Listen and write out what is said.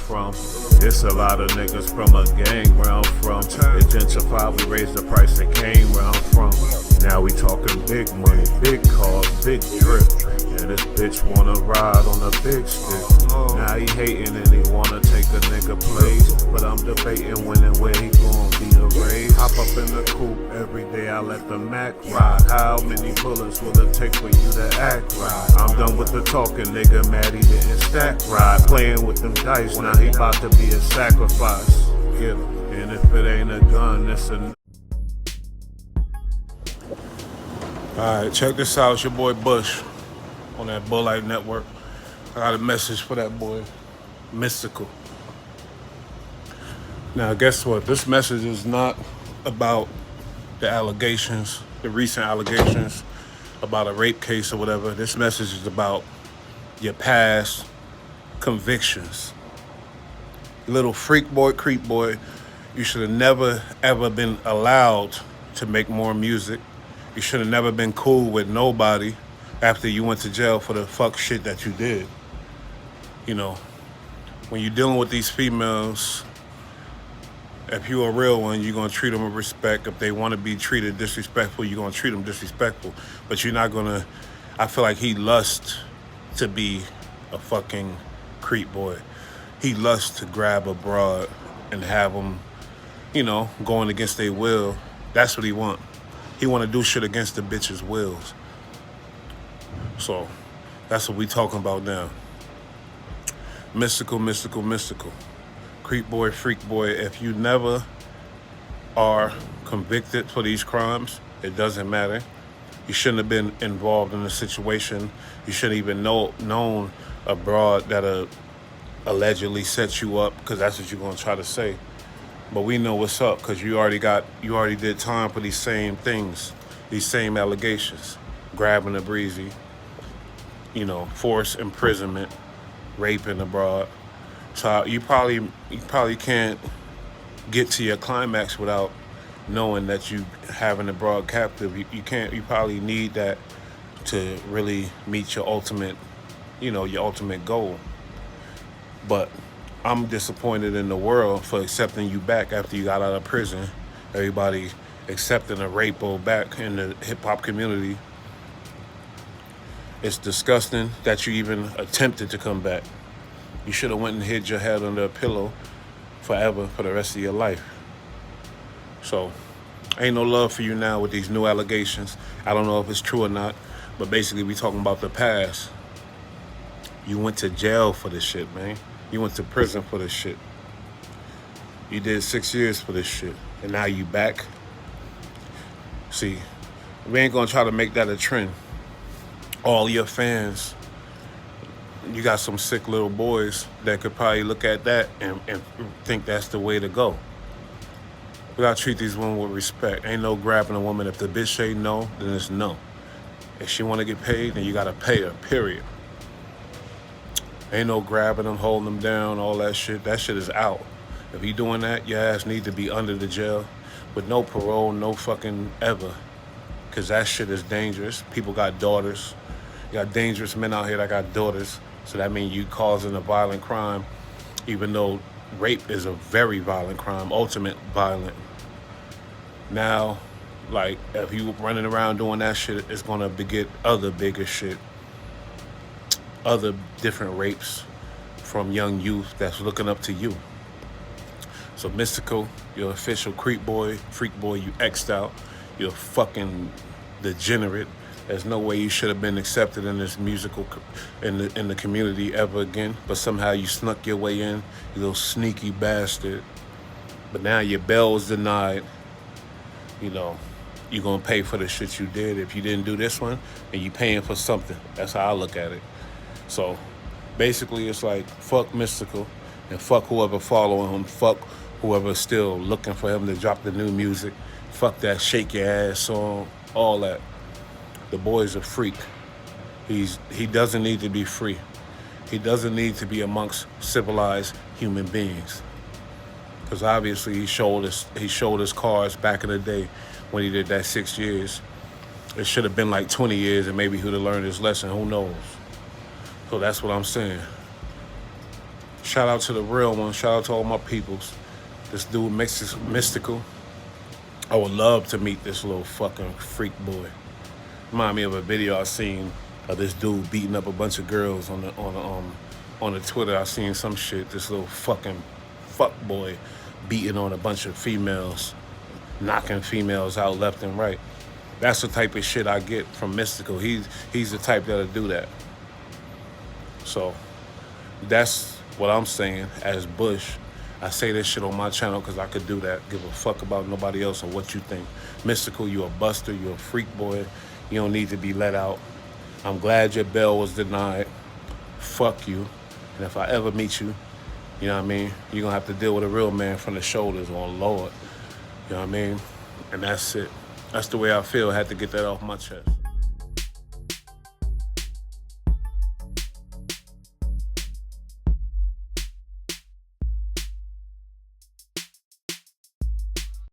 from. It's a lot of niggas from a gang where I'm from. It gentrified, we raised the price that came where I'm from. Now we talking big money, big cars, big drip. And this bitch wanna ride on a big stick. Now he hating and he wanna take a nigga place. But I'm debating when and where he gon' be erased. Hop up in the coupe every day, I let the Mac ride. How many bullets will it take for you to act right? I'm done with the talking, nigga, mad he didn't stack right. Playing with them dice, now he about to be a sacrifice. Get him. And if it ain't a gun, it's a... Alright, check this out, it's your boy Bush on that Bull Life Network. I got a message for that boy, Mystikal. Now, guess what? This message is not about the allegations, the recent allegations about a rape case or whatever. This message is about your past convictions. Little freak boy, creep boy, you should have never, ever been allowed to make more music. You should have never been cool with nobody after you went to jail for the fuck shit that you did. You know, when you're dealing with these females, if you're a real one, you're gonna treat them with respect. If they wanna be treated disrespectful, you're gonna treat them disrespectful. But you're not gonna, I feel like he lusts to be a fucking creep boy. He lusts to grab a broad and have them, you know, going against their will. That's what he want. He wanna do shit against the bitch's wills. So, that's what we talking about now. Mystikal, Mystikal, Mystikal. Creep boy, freak boy, if you never are convicted for these crimes, it doesn't matter. You shouldn't have been involved in the situation. You shouldn't even known a broad that allegedly set you up, because that's what you're gonna try to say. But we know what's up, because you already did time for these same things, these same allegations. Grabbing a breezy, you know, forced imprisonment, raping a broad. So you probably can't get to your climax without knowing that you having a broad captive. You can't. You probably need that to really meet your ultimate, you know, your ultimate goal. But I'm disappointed in the world for accepting you back after you got out of prison. Everybody accepting a rapo back in the hip hop community. It's disgusting that you even attempted to come back. You should have went and hid your head under a pillow forever for the rest of your life. So, ain't no love for you now with these new allegations. I don't know if it's true or not, but basically we talking about the past. You went to jail for this shit, man. You went to prison for this shit. You did 6 years for this shit, and now you back. See, we ain't gonna try to make that a trend. All your fans, you got some sick little boys that could probably look at that and think that's the way to go. We gotta treat these women with respect. Ain't no grabbing a woman. If the bitch say no, then it's no. If she wanna get paid, then you gotta pay her, period. Ain't no grabbing them, holding them down, all that shit. That shit is out. If you doing that, your ass need to be under the jail with no parole, no fucking ever. Cause that shit is dangerous. People got daughters. You got dangerous men out here that got daughters. So that means you causing a violent crime, even though rape is a very violent crime, ultimate violent. Now, like, if you running around doing that shit, it's gonna beget other bigger shit. Other different rapes from young youth that's looking up to you. So Mystikal, you're official creep boy, freak boy, you X'd out. You're fucking degenerate. There's no way you should have been accepted in this musical, in the community ever again. But somehow you snuck your way in, you little sneaky bastard. But now your bail is denied. You know, you're gonna pay for the shit you did. If you didn't do this one, and you paying for something. That's how I look at it. So basically it's like, fuck Mystikal, and fuck whoever following him, fuck whoever's still looking for him to drop the new music. Fuck that shake your ass song, all that. The boy's a freak. He doesn't need to be free. He doesn't need to be amongst civilized human beings. Because obviously he showed his cards back in the day when he did that 6 years. It should have been like 20 years and maybe he would have learned his lesson, who knows. So that's what I'm saying. Shout out to the real one. Shout out to all my peoples. This dude Mystical. I would love to meet this little fucking freak boy. Remind me of a video I seen of this dude beating up a bunch of girls on the Twitter. I seen some shit. This little fucking fuck boy beating on a bunch of females, knocking females out left and right. That's the type of shit I get from Mystical. He's the type that'll do that. So that's what I'm saying as Bush. I say this shit on my channel because I could do that. Give a fuck about nobody else or what you think. Mystical, you a buster, you a freak boy. You don't need to be let out. I'm glad your bail was denied. Fuck you. And if I ever meet you, you know what I mean, you're going to have to deal with a real man from the shoulders on Lord. You know what I mean? And that's it. That's the way I feel. I had to get that off my chest.